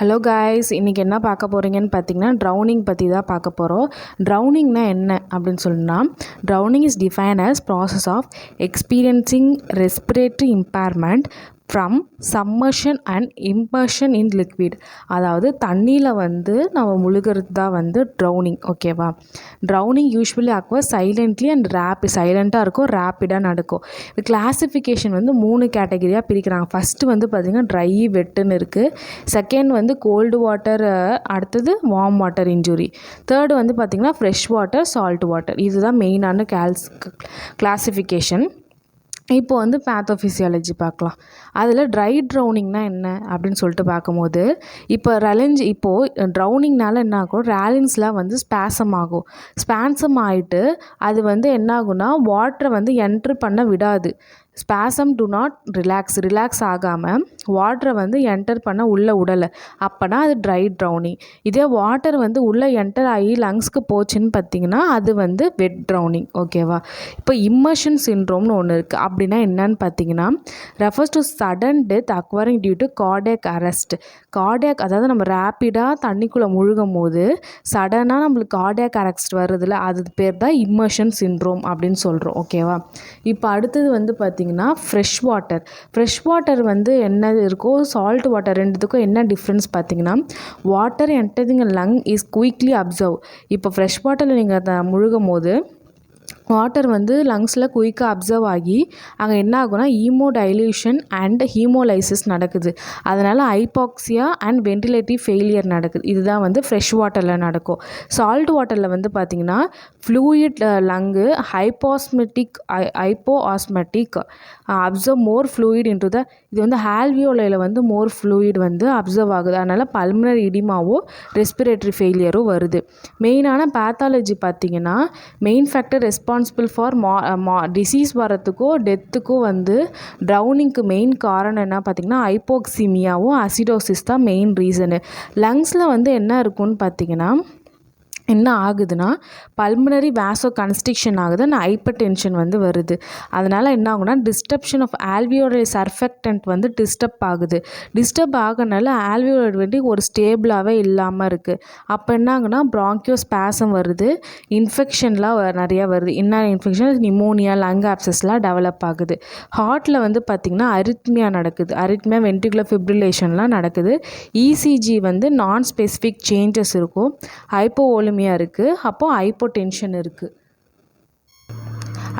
Hello guys, இன்றைக்கி என்ன பார்க்க போகிறீங்கன்னு பார்த்தீங்கன்னா ட்ரௌனிங் பற்றி தான் பார்க்க போகிறோம். ட்ரௌனிங்னா என்ன அப்படின்னு சொன்னால், drowning is define as process of experiencing respiratory impairment from submersion and immersion in liquid. அதாவது தண்ணியில் வந்து நம்ம முழுகிறது தான் வந்து ட்ரௌனிங். ஓகேவா? Drowning usually occur silently and சைலண்ட்டாக இருக்கும், ரேப்பிடாக நடக்கும். இது கிளாஸிஃபிகேஷன் வந்து 3 கேட்டகரியாக பிரிக்கிறாங்க. ஃபஸ்ட்டு வந்து பார்த்திங்கன்னா ட்ரை வெட்டுன்னு இருக்குது. செகண்ட் வந்து கோல்டு வாட்டர், அடுத்தது வார்ம் வாட்டர் இன்ஜுரி. தேர்டு வந்து பார்த்திங்கன்னா ஃப்ரெஷ் வாட்டர், சால்ட் வாட்டர். இதுதான் மெயினான கிளாஸிஃபிகேஷன். இப்போ வந்து பேத்தோஃபிசியாலஜி பார்க்கலாம். அதில் ட்ரை ட்ரௌனிங்னா என்ன அப்படின்னு சொல்லிட்டு பார்க்கும்போது, இப்போது ட்ரௌனிங்னால என்ன ஆகும், ரேலின்ஸ்லாம் வந்து ஸ்பேசம் ஆகும். ஸ்பேசம் ஆகிட்டு அது வந்து என்ன ஆகும்னா வாட்டரை வந்து என்ட்ரு பண்ண விடாது. ஸ்பேசம் டு நாட் ரிலாக்ஸ் ஆகாமல் வாட்டரை வந்து என்டர் பண்ண உள்ளே விடலை. அப்போனா அது ட்ரை ட்ரௌனிங். இதே வாட்டர் வந்து உள்ளே என்டர் ஆகி லங்ஸ்க்கு போச்சுன்னு பார்த்திங்கன்னா அது வந்து வெட் ட்ரௌனிங். ஓகேவா? இப்போ இம்மர்ஷன் சிண்ட்ரோம்னு ஒன்று இருக்குது. அப்படின்னா என்னன்னு பார்த்தீங்கன்னா, refers to sudden death acquiring due to cardiac arrest. அதாவது நம்ம ரேப்பிடாக தண்ணிக்குள்ளே முழுகும் போது சடனாக நம்மளுக்கு கார்டியாக் அரெஸ்ட் வருதுல்ல, அது பேர் தான் இம்மர்ஷன் சிண்ட்ரோம் அப்படின்னு சொல்கிறோம். ஓகேவா? இப்போ அடுத்தது வந்து பார்த்திங்கன்னா ஃப்ரெஷ் வாட்டர் வந்து என்ன இருக்கோ, சால்ட் வாட்டர், ரெண்டுத்துக்கும் என்ன டிஃப்ரென்ஸ் பார்த்திங்கன்னா, water entering lung is quickly observe. இப்போ ஃப்ரெஷ் வாட்டரில் நீங்கள் முழுகும் போது வாட்டர் வந்து லங்ஸில் குயிக்காக அப்சர்வ் ஆகி அங்கே என்ன ஆகுனா ஹீமோடைல்யூஷன் அண்ட் ஹீமோலைசிஸ் நடக்குது. அதனால் ஹைபாக்சியா அண்ட் வென்டிலேட்டரி ஃபெயிலியர் நடக்குது. இதுதான் வந்து ஃப்ரெஷ் வாட்டரில் நடக்கும். சால்ட் வாட்டரில் வந்து பார்த்திங்கன்னா fluid lung hypoosmotic absorb more fluid into the, இது வந்து ஆல்வியோலையில் வந்து மோர் ஃப்ளூயிட் வந்து அப்சர்வ் ஆகுது. அதனால் பல்மனரி இடிமாவோ ரெஸ்பிரேட்டரி ஃபெயிலியரோ வருது. மெயினான பேத்தாலஜி பார்த்திங்கன்னா, main factor responsible for disease வரத்துக்கோ டெத்துக்கோ வந்து ட்ரௌனிங்க்கு மெயின் காரணம் என்ன பார்த்திங்கன்னா ஹைப்போக்சிமியாவும் அசிடோசிஸ் தான் மெயின் ரீசனு. லங்ஸில் வந்து என்ன இருக்குன்னு பார்த்திங்கன்னா, என்ன ஆகுதுன்னா பல்மனரி வேசோ கன்ஸ்ட்ரிக்ஷன் ஆகுது, ஹைப்பர் டென்ஷன் வந்து வருது. அதனால் என்ன ஆகுனா டிஸ்டர்ப்ஷன் ஆஃப் ஆல்வியோலரி சர்ஃபெக்டன்ட் வந்து டிஸ்டர்ப் ஆகுது. டிஸ்டர்ப் ஆகனால ஆல்வியோலரி வந்து ஒரு ஸ்டேபிளாகவே இல்லாமல் இருக்குது. அப்போ என்ன ஆகுனா பிராங்கியோ ஸ்பேசம் வருது, இன்ஃபெக்ஷன்லாம் நிறையா வருது. என்ன இன்ஃபெக்ஷன், நிமோனியா, லங் ஆப்சஸ்லாம் டெவலப் ஆகுது. ஹார்ட்டில் வந்து பார்த்திங்கன்னா அரித்மியா நடக்குது. வென்ட்ரிகுலர் ஃபிப்ரிலேஷன்லாம் நடக்குது. இசிஜி வந்து நான் ஸ்பெசிஃபிக் சேஞ்சஸ் இருக்கும். ஹைப்போவோலிமியா இருக்குது. அப்போது ஹைப்போடென்ஷன் இருக்குது.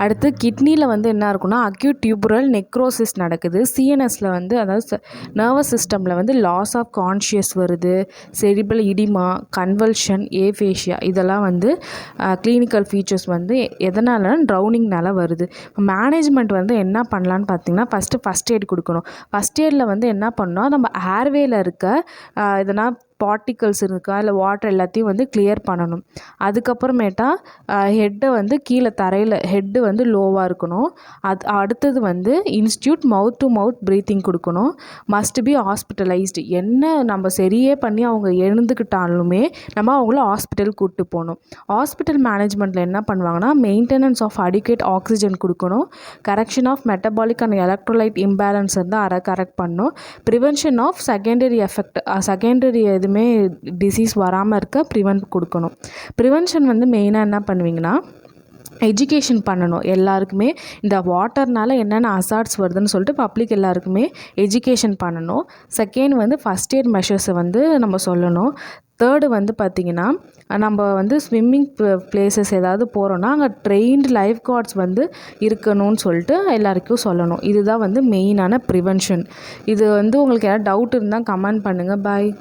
அடுத்து கிட்னியில் வந்து என்ன இருக்குன்னா அக்யூட் டியூபரல் நெக்ரோசிஸ் நடக்குது. சிஎன்எஸில் வந்து அதாவது நர்வஸ் சிஸ்டமில் வந்து லாஸ் ஆஃப் கான்ஷியஸ் வருது. செரிப்ரல் இடிமா, கன்வல்ஷன், ஏஃபேஷியா, இதெல்லாம் வந்து கிளினிக்கல் ஃபீச்சர்ஸ் வந்து எதனால ட்ரௌனிங்னால வருது. மேனேஜ்மெண்ட் வந்து என்ன பண்ணலான்னு பார்த்தீங்கன்னா, ஃபஸ்ட் எய்ட் கொடுக்கணும். ஃபஸ்ட் எய்டில் வந்து என்ன பண்ணோம், நம்ம ஏர்வேல இருக்க எதனா பார்ட்டிகல்ஸ் இருக்கா இல்லை வாட்டர் எல்லாத்தையும் வந்து கிளியர் பண்ணணும். அதுக்கப்புறமேட்டா ஹெட்டை வந்து கீழே தரையில் ஹெட்டு வந்து லோவாக இருக்கணும். அடுத்தது வந்து institute mouth to mouth breathing கொடுக்கணும். Must be hospitalised. என்ன நம்ம சரியே பண்ணி அவங்க எழுந்துக்கிட்டாலுமே நம்ம அவங்கள ஹாஸ்பிட்டல் கூப்பிட்டு போகணும். ஹாஸ்பிட்டல் மேனேஜ்மெண்ட்டில் என்ன பண்ணுவாங்கன்னா, மெயின்டெனன்ஸ் ஆஃப் அடிக்குவேட் ஆக்சிஜன் கொடுக்கணும். Correction of metabolic and electrolyte imbalance வந்து கரெக்ட் பண்ணணும். ப்ரிவென்ஷன் ஆஃப் செகண்டரி எதுவுமே டிசீஸ் வராமல் இருக்க ப்ரிவென்ட் கொடுக்கணும். ப்ரிவென்ஷன் வந்து மெயினாக என்ன பண்ணுவீங்கன்னா, எஜுகேஷன் பண்ணணும். எல்லாருக்குமே இந்த வாட்டர்னால என்னென்ன அசார்ட்ஸ் வருதுன்னு சொல்லிட்டு பப்ளிக் எல்லாருக்குமே எஜுகேஷன் பண்ணணும். செகண்ட் வந்து ஃபஸ்ட் எய்ட் மெஷர்ஸை வந்து நம்ம சொல்லணும். தேர்டு வந்து பார்த்திங்கன்னா, நம்ம வந்து ஸ்விம்மிங் பிளேசஸ் ஏதாவது போகிறோன்னா அங்கே ட்ரெயின்டு லைஃப் கார்ட்ஸ் வந்து இருக்கணும்னு சொல்லிட்டு எல்லாருக்கும் சொல்லணும். இதுதான் வந்து மெயினான ப்ரிவென்ஷன். இது வந்து உங்களுக்கு ஏதாவது டவுட் இருந்தால் கமெண்ட் பண்ணுங்கள். பாய்.